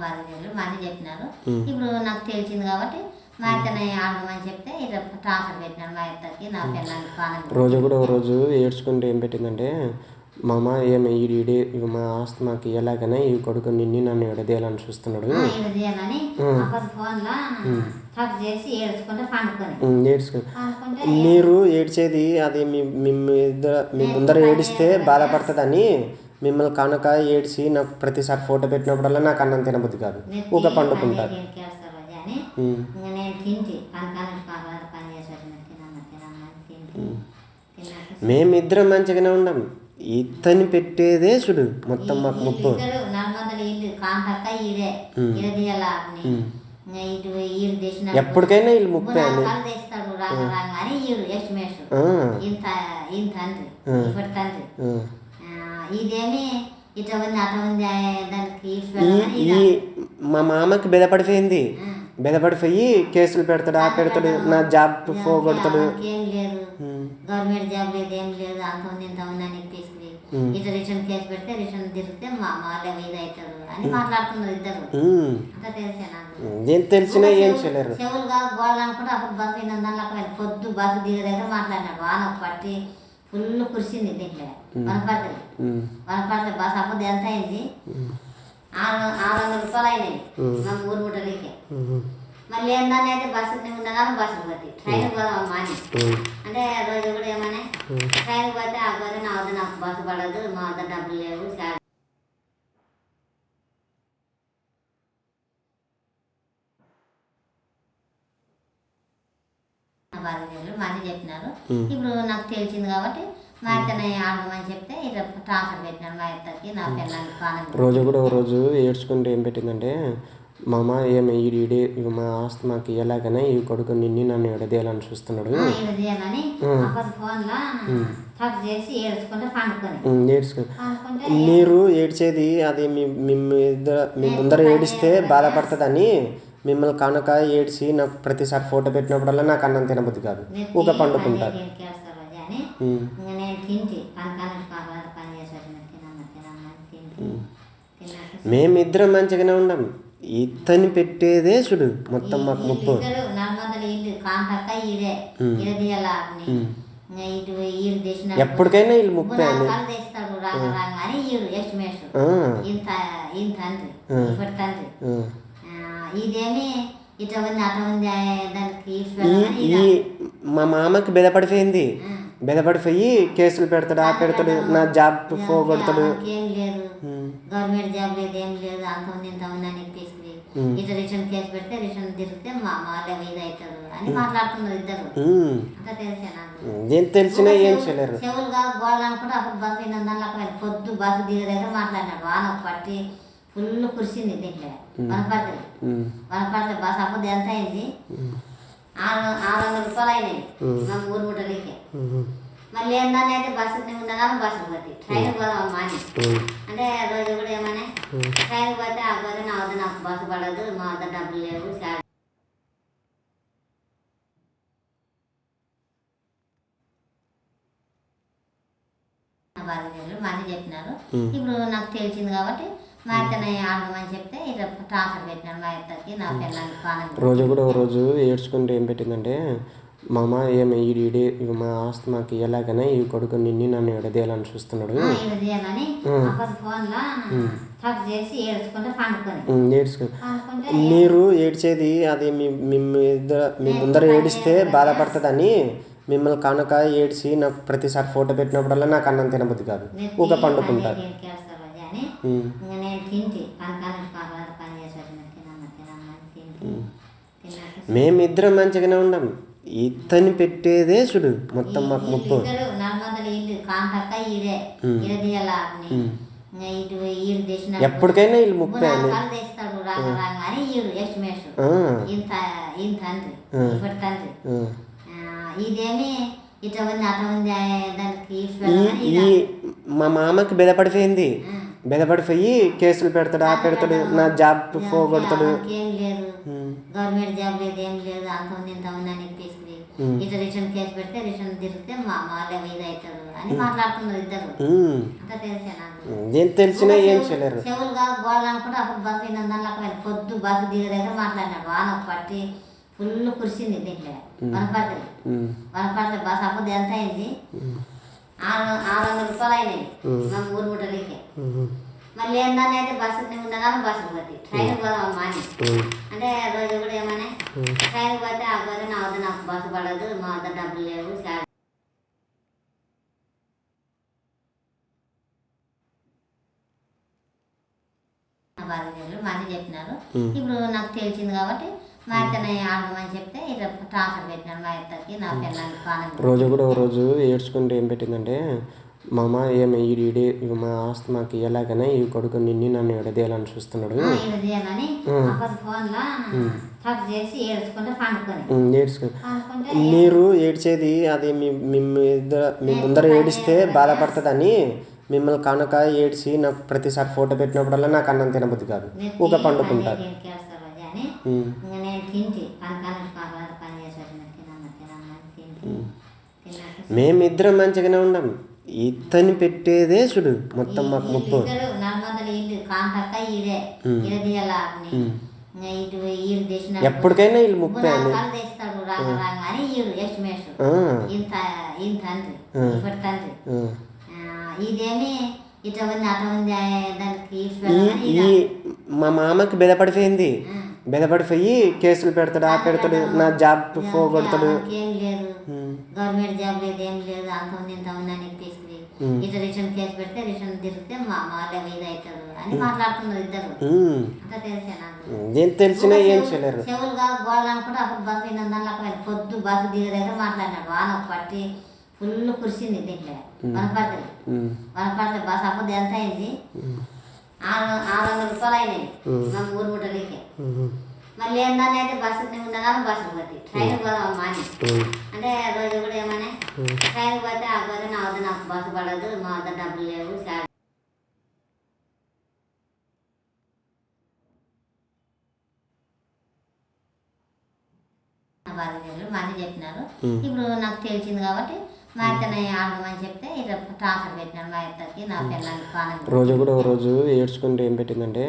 భార్యలు మంది చెప్పినారు. ఇప్పుడు నాకు తెలిసింది కాబట్టి మా అత్తని ఆడమని చెప్తే ఇట్లా ట్రాన్స్ఫర్ పెట్టినాను మా అత్తకి నా పిల్లలకి పానం. రోజు కూడా ఒక రోజు ఏడ్చుకుంటూ ఏం పెట్టిందంటే, మా అమ్మ ఏమి ఈడే ఇక మా ఆస్తి మాకు ఇవ్వలేకనే ఈ కొడుకు నిన్ను నన్ను ఎడదేయాలని చూస్తున్నాడు. ఏడాలని ఫోన్లో టచ్ చేసి ఏడ్చుకుంటే పండుకొని మీరు ఏడ్చేది అది మీ ముందర ఏడిస్తే బాధపడుతుందని మిమ్మల్ని కనుక ఏడ్చి నాకు ప్రతిసారి ఫోటో పెట్టినప్పుడల్లా నాకు అన్నం తినబుద్ధి కాదు, ఊక పండుకుంటారు. మేమిద్దరం మంచిగానే ఉండం, ఇతని పెట్టేదే చూడు మొత్తం మాకు ముప్పు. ఎప్పటికైనా వీళ్ళు ముప్పే అని మా మామకి బెదపడిపోయింది. బెదపడిపోయి కేసులు పెడతాడు, ఆ పెడతాడు, నా జాబ్ పోగొడతాడు. గవర్నమెంట్ జాబ్ లేదు, ఏం లేదు, అంత ఉంది ఇంత ఉంది అని చెప్పేసి ఇట్లా రిటర్న్ కేసు పెడితే రిటర్న్ తిరిగితే మా వాళ్ళే మీద అవుతారు అని మాట్లాడుతున్నారు ఇద్దరు. అంతా తెలిసే నాకు. ఏం తెలిసినా ఏం చేయలేరు. చెవులుగా గోడలు అనుకుంటే అప్పుడు బస్సు అయిన దానిలో పొద్దు బస్సు దిగే దగ్గర మాట్లాడినాడు. వాన పట్టి ఫుల్ కురిసింది దీంట్లో వనపడతలు బస్సు అప్పుడు ఎంత అయింది, 600 రూపాయలు అయినాయి మా ఊరు ముట్టలికి. మళ్ళీ ఏందాన్ని అయితే బస్సు ఉండగానే బస్సులు పోతాయి, ట్రైన్ పోదాం మాని అంటే రోజు కూడా ఏమన్నా ట్రైన్ పోతే ఆ పోతే నా వద్ద నాకు బస్సు పడదు, మా వద్ద డబ్బులు లేవు. భార్యలు మంది చెప్పినారు. ఇప్పుడు నాకు తెలిసింది కాబట్టి మా అత్తని ఆడమని చెప్తే ఇట్లా ట్రాన్స్ఫర్ పెట్టినాను మా అత్తకి నా పిల్లలకి పానం. రోజు కూడా ఒక రోజు ఏడ్చుకుంటూ ఏం పెట్టిందంటే, మా అమ్మ ఏమి ఈడే ఇక మా ఆస్తి మాకు ఇవ్వలేకనే ఈ కొడుకు నిన్ను నన్ను ఎడదేయాలని చూస్తున్నాడు. ఎడదేయాలని ఫోన్లో టచ్ చేసి ఏడ్చుకుంటే పండుకొని మీరు ఏడ్చేది అది మీ ముందర ఏడిస్తే బాధపడుతుందని మిమ్మల్ని కనుక ఏడ్చి నాకు ప్రతిసారి ఫోటో పెట్టినప్పుడల్లా నాకు అన్నం తినబుద్ధి కాదు, ఊక పండుకుంటారు. మేమిద్దరం మంచిగానే ఉండం, ఇతని పెట్టేదే చూడు మొత్తం మాకు ముప్పు. ఎప్పటికైనా వీళ్ళు ముప్పే అని మా మామకి బెదపడిపోయింది. బెదపడిపోయి కేసులు పెడతాడు, ఆ పెడతాడు, నా జాబ్ పోగొడతాడు. గవర్నమెంట్ జాబ్ లేదు, ఏం లేదు, అంత ఉంది ఇంత ఉంది అని చెప్పేసి ఇట్లా రిటర్న్ కేసు పెడితే రిటర్న్ తిరిగితే మా వాళ్ళే మీద అవుతారు అని మాట్లాడుతున్నారు ఇద్దరు. అంతా తెలిసే నాకు. ఏం తెలిసినా ఏం చేయలేరు. చెవులుగా గోడలు అనుకుంటే అప్పుడు బస్సు అయిన దానిలో పొద్దు బస్సు దిగే దగ్గర మాట్లాడినాడు. వాన పట్టి ఫుల్ కురిసింది దీంట్లో వనపడతలు బస్సు అప్పుడు ఎంత అయింది, 600 రూపాయలు అయినాయి మా ఊరు ముట్టలికి. మళ్ళీ ఏందాన్ని అయితే బస్సు ఉండగానే బస్సులు పోతాయి, ట్రైన్ పోదాం మాని అంటే రోజు కూడా ఏమన్నా ట్రైన్ పోతే ఆ పోతే నా వద్ద నాకు బస్సు పడదు, మా వద్ద డబ్బులు లేవు. భార్యలు మంది చెప్పినారు. ఇప్పుడు నాకు తెలిసింది కాబట్టి మా అత్తని ఆడమని చెప్తే ఇట్లా ట్రాన్స్ఫర్ పెట్టినాను మా అత్తకి నా పిల్లలకి పానం. రోజు కూడా ఒక రోజు ఏడ్చుకుంటూ ఏం పెట్టిందంటే, మా అమ్మ ఏమి ఈడే ఇక మా ఆస్తి మాకు ఇవ్వలేకనే ఈ కొడుకు నిన్ను నన్ను ఎడదేయాలని చూస్తున్నాడు. ఎడదేయాలని ఫోన్లో టచ్ చేసి ఏడ్చుకుంటే పండుకొని మీరు ఏడ్చేది అది మీ ముందర ఏడిస్తే బాధపడుతుందని మిమ్మల్ని కనుక ఏడ్చి నాకు ప్రతిసారి ఫోటో పెట్టినప్పుడల్లా నాకు అన్నం తినబుద్ధి కాదు, ఊక పండుకుంటారు. మేమిద్దరం మంచిగానే ఉండం, ఇతని పెట్టేదే చూడు మొత్తం మాకు ముప్పు. ఎప్పటికైనా వీళ్ళు ముప్పే అని మా మామకి బెదపడిపోయింది. బెదపడిపోయి కేసులు పెడతాడు, ఆ పెడతాడు, నా జాబ్ పోగొడతాడు. గవర్నమెంట్ జాబ్ లేదు, ఏం లేదు, అంత ఉంది ఇంత ఉంది అని చెప్పేసి ఇట్లా రిటర్న్ కేసు పెడితే రిటర్న్ తిరిగితే మా వాళ్ళే ఇది అవుతారు అని మాట్లాడుతున్నారు ఇద్దరు. అంతా తెలిసే నాకు. ఏం తెలిసినా ఏం చేయలేరు. చెవులు కాదు గోడలు అనుకుంటే అప్పుడు బస్సు వినందానికి పొద్దు బస్సు దిగే దగ్గర మాట్లాడినాడు. వాన పట్టి ఫుల్ కురిసింది దీంట్లో వనపడితే బస్సు అప్పుడు ఎంత అయింది, 600 రూపాయలు అయినాయి మా ఊరు ముట్టలికి. మళ్ళీ ఏందని అయితే బస్సు ఉండగానే బస్సు పోతే ట్రైన్ పోదాం మాని అంటే రోజు కూడా ఏమన్నా ట్రైన్ పోతే ఆ పోతే నా వద్ద నాకు బస్సు పడదు, మా వద్ద డబ్బులు లేవు. బాధ్యతలు మంచి చెప్పినారు. ఇప్పుడు నాకు తెలిసింది కాబట్టి మా అత్తని ఆడమని చెప్తే ఇట్లా ట్రాన్స్ఫర్ పెట్టినాడు మా అత్తకి నా పిల్లలకి పానం. రోజు కూడా ఒక రోజు ఏడ్చుకుంటే ఏం పెట్టిందంటే, మామ ఏమి ఈడే మా ఆస్తి మాకు ఎలాగైనా ఈ కొడుకు నన్ను ఎడదేయాలని చూస్తున్నాడు. ఎడదేయాలని ఫోన్లో టచ్ చేసి ఏడ్చుకుంటే పండుకొని మీరు ఏడ్చేది అది మీ ముందర ఏడిస్తే బాధపడుతుందని మిమ్మల్ని కనుక ఏడ్చి నాకు ప్రతిసారి ఫోటో పెట్టినప్పుడల్లా నాకు అన్నం తినబుద్ధి కాదు, ఊక పండుకుంటారు. మేమిద్దరం మంచిగానే ఉండం, ఇతని పెట్టేదే చూడు మొత్తం మాకు ముప్పు. ఎప్పటికైనా వీళ్ళు ముప్పే అని ఇదేమి ఇట్లా ఉంది అట్లా ఉంది దానికి మా మామకి బెదపడిపోయింది. బెదపడిపోయి కేసులు పెడతాడు, ఆ పెడతాడు, నా జాబ్ పోగొడతాడు. ఏం లేదు, గవర్నమెంట్ జాబ్ లేదు, ఏం లేదు, అంత ఉంది ఇంత ఉంది అని చెప్పేసి ఇట్లా రిటర్న్ కేసు పెడితే రిటర్న్ తిరిగితే మా వాళ్ళే ఇది అవుతారు అని మాట్లాడుతున్నారు ఇద్దరు. అంతా తెలిసే నాకు. ఏం తెలిసినా ఏం చేయలేరు. చెవులు కాదు గోడలు అనుకుంటే అప్పుడు బస్సు వినందానికి పొద్దు బస్సు దిగే దగ్గర మాట్లాడినాడు. వాన పట్టి ఫుల్ కురిసింది దీంట్లో వనపడితే బస్సు అప్పుడు ఎంత అయింది, 600 రూపాయలు అయినాయి మా ఊరు ముట్టలికి. మళ్ళీ ఏందని అయితే బస్సు ఉండగానే బస్సు పోతే ట్రైన్ పోదాం మాని అంటే రోజు కూడా ఏమన్నా ట్రైన్ పోతే ఆ పోతే నా వద్ద నాకు బస్సు పడదు, మా వద్ద డబ్బులు లేవు. బాధ్యతలు మంచి చెప్పినారు. ఇప్పుడు నాకు తెలిసింది కాబట్టి మా అత్తని ఆడమని చెప్తే ఇట్లా ట్రాన్స్ఫర్ పెట్టినాడు మా అత్తకి నా పిల్లలకి పానం. రోజు కూడా ఒక రోజు ఏడ్చుకుంటే ఏం పెట్టిందంటే,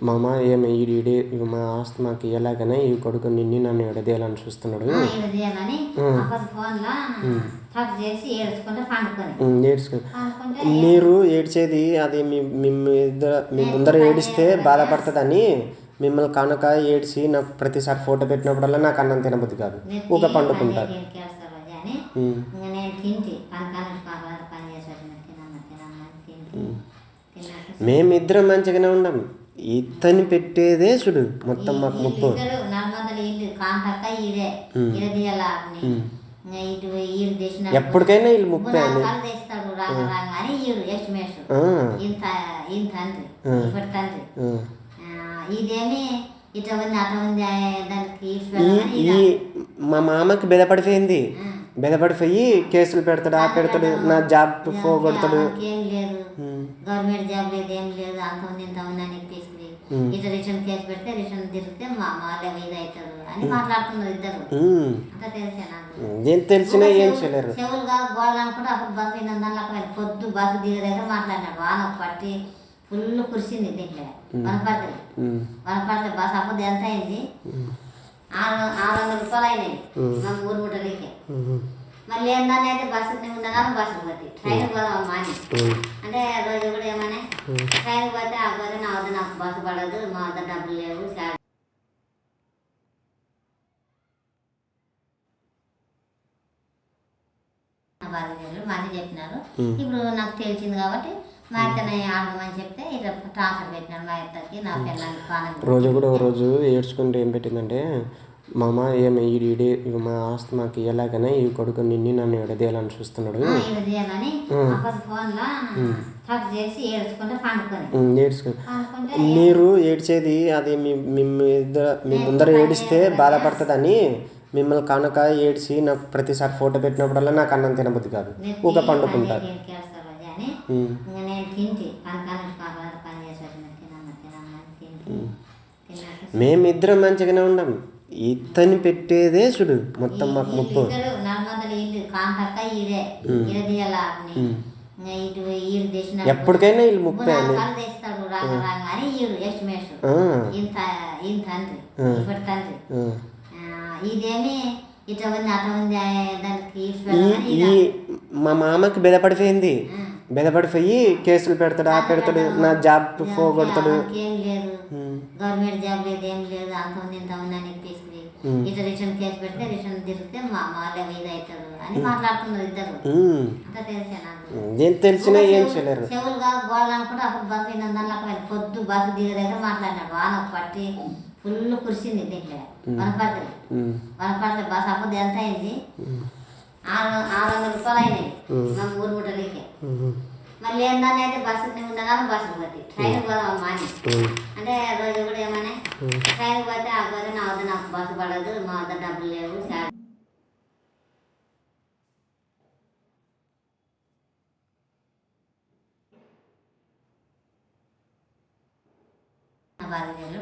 మామ ఏమి ఈడే మా ఆస్తి మాకు ఎలాగైనా ఈ కొడుకు నన్ను ఎడదేయాలని చూస్తున్నాడు. ఎడదేయాలని ఫోన్లో టచ్ చేసి ఏడ్చుకుంటే పండుకొని మీరు ఏడ్చేది అది మీ ముందర ఏడిస్తే బాధపడుతుందని మిమ్మల్ని కనుక ఏడ్చి నాకు ప్రతిసారి ఫోటో పెట్టినప్పుడల్లా నాకు అన్నం తినబుద్ధి కాదు, ఊక పండుకుంటారు. మేమిద్దరం మంచిగానే ఉండం, ఇతని పెట్టేదే చూడు మొత్తం మాకు ముప్పు. ఎప్పటికైనా వీళ్ళు ముప్పే అని ఇదేమి ఇట్లా ఉంది అట్లా ఉంది దానికి మా మామకి బెదపడిపోయింది. బెదపడిపోయి కేసులు పెడతాడు, ఆ పెడతాడు, నా జాబ్ పోగొడతాడు. ఏం లేదు, గవర్నమెంట్ జాబ్ లేదు, ఏం లేదు, అంత ఉంది ఇంత ఉంది అని చెప్పేసి ఇట్లా రిటర్న్ కేసు పెడితే రిటర్న్ తిరిగితే మా వాళ్ళే ఇది అవుతారు అని మాట్లాడుతున్నారు ఇద్దరు. అంతా తెలిసే నాకు. ఏం తెలిసినా ఏం చేయలేరు. చెవులు కాదు గోడలు అనుకుంటే అప్పుడు బస్సు వినందానికి పొద్దు బస్సు దిగే దగ్గర మాట్లాడినాడు. వాన పట్టి ఫుల్ కురిసింది దీంట్లో వనపడితే బస్సు అప్పుడు ఎంత అయింది, 600 రూపాయలు అయినాయి మా ఊరు ముట్టలికి. మళ్ళీ ఏందని అయితే బస్సు ఉండగానే బస్సు పోతే ట్రైన్ పోదాం మాని అంటే రోజు కూడా ఏమన్నా ట్రైన్ పోతే ఆ పోతే నా వద్ద నాకు బస్సు పడదు, మా వద్ద డబ్బులు లేవు. బాధ్యతలు మంచి చెప్పినారు. ఇప్పుడు నాకు తెలిసింది కాబట్టి మా అత్తని ఆడమని చెప్తే ఇట్లా ట్రాన్స్ఫర్ పెట్టినాడు మా అత్తకి నా పిల్లలకి పానం. రోజు కూడా ఒక రోజు ఏడ్చుకుంటే ఏం పెట్టిందంటే, మామ ఏమి ఈడే మా ఆస్తి మాకు ఎలాగైనా ఈ కొడుకు నన్ను ఎడదేయాలని చూస్తున్నాడు. ఎడదేయాలని ఫోన్లో టచ్ చేసి ఏడ్చుకుంటే పండుకొని మీరు ఏడ్చేది అది మీ ముందర ఏడిస్తే బాధపడుతుందని మిమ్మల్ని కనుక ఏడ్చి నాకు ప్రతిసారి ఫోటో పెట్టినప్పుడల్లా నాకు అన్నం తినబుద్ధి కాదు, ఊక పండుకుంటారు. మేమిద్దరం మంచిగానే ఉండం, ఇతని పెట్టేదే చూడు మొత్తం మాకు ముప్పు. ఇద్దరు 400 ఇల్లు కాంతక్క ఈడే ఇరదీయాల ఇటు ఈడు తెచ్చిన ఎప్పటికైనా వీళ్ళు ముప్పై అని తెస్తాడు రాగా రాగా అని ఈడు ఎస్టిమేషన్ ఇంత తండ్రి ఇప్పటి తండ్రి ఇదేమి ఇట్లా ఉంది అట్లా ఉంది దానికి ఈ మా మామకి బెదపడిపోయింది. బెదపడిపోయి కేసులు పెడతాడు, ఆ పెడతాడు, నా జాబ్ పోగొడతాడు. ఏం లేదు గవర్నమెంట్ జాబ్ లేదు, ఏం లేదు, అంత ఉంది ఇంత ఉంది అని చెప్పేసి ఇట్లా రిటర్న్ కేసు పెడితే రిటర్న్ తిరిగితే మా వాళ్ళే మీద అవుతారు అని మాట్లాడుతున్నారు ఇద్దరు. అంతా తెలిసే నాకు. ఏం తెలిసినా ఏం చేయలేరు. చెవులు కాదు గోడలు అనుకుంటే అప్పుడు బస్సు అయినందుకు పొద్దు బస్సు దిగ దగ్గర మాట్లాడినాడు. వాన పట్టి ఫుల్ కురిసింది దీంట్లో వనపడితే బస్సు అప్పుడు ఎంత అయింది 600 రూపాయలు అయినాయి మా ఊరు ముట్టలికి. మళ్ళీ ఏందని అయితే బస్సు ఉండగానే బస్సుకు పోతే ట్రైన్ పోదాం మాని అంటే రోజు కూడా ఏమన్నా ట్రైన్ పోతే ఆ పోతే నా వద్ద నాకు బస్సు పడదు, మా వద్ద డబ్బులు లేవు.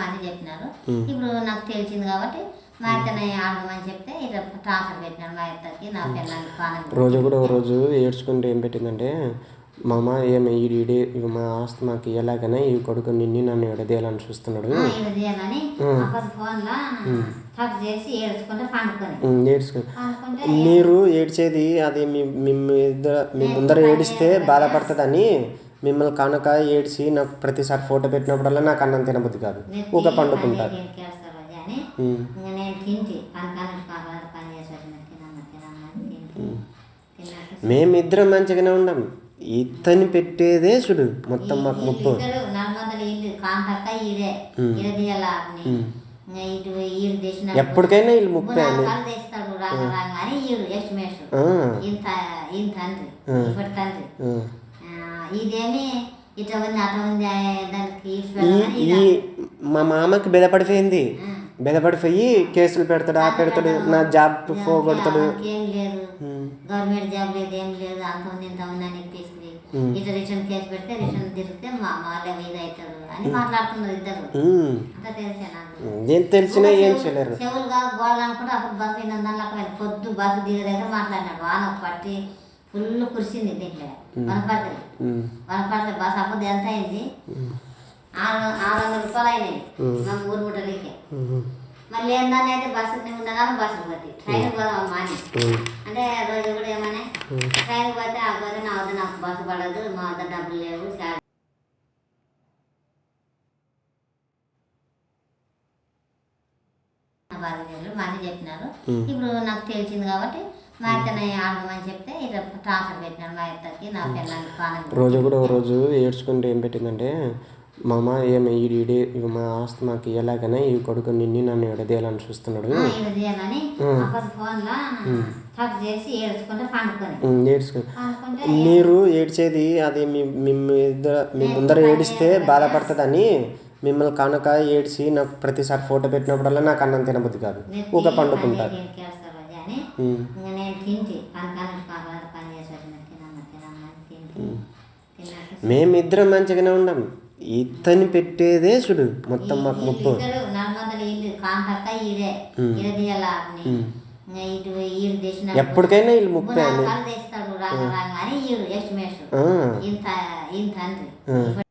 మంది చెప్పినారు. ఇప్పుడు నాకు తెలిసింది కాబట్టి మా అత్తని ఆడమని చెప్తే ఇట్లా ట్రాన్స్ఫర్ పెట్టినాడు మా అత్తకి నా పిల్లలకి పాలన. రోజు కూడా ఒక రోజు ఏడ్చుకుంటే ఏం పెట్టిందంటే, మామ ఏమి ఈడే మా ఆస్తి మాకు ఎలాగైనా ఈ కొడుకు నన్ను ఎడదేయాలని చూస్తున్నాడు. ఎడదేయాలని ఫోన్లో టచ్ చేసి ఏడ్చుకుంటే పండుకొని మీరు ఏడ్చేది అది మీ ముందర ఏడిస్తే బాధపడుతుందని మిమ్మల్ని కనుక ఏడ్చి నాకు ప్రతిసారి ఫోటో పెట్టినప్పుడల్లా నాకు అన్నం తినబుద్ధి కాదు, ఊక పండుకుంటారు. మేమిద్దరం మంచిగానే ఉన్నాం. ఇతని పెట్టేదే చూడు మొత్తం మాకు ముప్పు. 400 ఇల్లు కాంతక్క ఈడే ఇరదీయాల ఇటు ఈడు తెచ్చిన ఎప్పటికైనా వీళ్ళు ముప్పై అని తెస్తాడు రాగా రాగా అని ఈడు ఎస్టిమేషన్ ఇంత తండ్రి ఇప్పటి తండ్రి ఇదేమి ఇట్లా ఉంది అట్లా ఉంది దానికి మా మామకి బెదపడిపోయింది. బెదపడిపోయి కేసులు పెడతాడు, ఆ పెడతాడు, నా జాబ్ పోగొడతాడు. ఏం లేదు గవర్నమెంట్ జాబ్ లేదు, ఏం లేదు, అంత ఉంది ఇంత ఉంది అని చెప్పేసి ఇట్లా రిటర్న్ కేసు పెడితే రిటర్న్ తిరిగితే మా వాళ్ళే మీద అవుతారు అని మాట్లాడుతున్నారు ఇద్దరు. అంతా తెలిసే నాకు. ఏం తెలిసినా ఏం చేయలేరు. చెవులు కాదు గోడలు అనుకుంటే అప్పుడు బస్సు అయినందుకు పొద్దు బస్సు దిగ దగ్గర మాట్లాడినాడు. వాన పట్టి ఫుల్ కురిసింది దీంట్లో వనపడితే బస్సు అప్పుడు ఎంత అయింది 600 రూపాయలు అయినాయి మా ఊరు ముట్టలికి. మళ్ళీ ఏందని అయితే బస్సు ఉండగానే బస్సుకు పోతే ట్రైన్ పోదాం మాని అంటే రోజు కూడా ఏమన్నా ట్రైన్ పోతే ఆ పోతే నా వద్ద నాకు బస్సు పడదు, మా వద్ద డబ్బులు లేవు. మంది చెప్పినారు. ఇప్పుడు నాకు తెలిసింది కాబట్టి మా అత్తని ఆడమని చెప్తే ఇట్లా ట్రాన్స్ఫర్ పెట్టినాడు మా అత్తకి నా పిల్లలకి పాలన. రోజు కూడా ఒక రోజు ఏడ్చుకుంటే ఏం పెట్టిందంటే, మామ ఏమి ఈడే మా ఆస్తి మాకు ఎలాగైనా ఈ కొడుకు నన్ను ఎడదేయాలని చూస్తున్నాడు. ఎడదేయాలని ఫోన్లో టచ్ చేసి ఏడ్చుకుంటే పండుకొని మీరు ఏడ్చేది అది మీ ముందర ఏడిస్తే బాధపడుతుందని మిమ్మల్ని కనుక ఏడ్చి నాకు ప్రతిసారి ఫోటో పెట్టినప్పుడల్లా నాకు అన్నం తినబుద్ధి కాదు, ఊక పండుకుంటారు. మేమిద్దరం మంచిగానే ఉన్నాం. ఇతని పెట్టేదే చూడు మొత్తం మాకు ముప్పు. 400 ఇల్లు కాంతక్క ఈడే ఇరదీయాల ఇటు ఈడు తెచ్చిన ఎప్పటికైనా వీళ్ళు ముప్పై అని తెస్తాడు రాగా రాగా అని ఈడు ఎస్టిమేషన్ ఇంత తండ్రి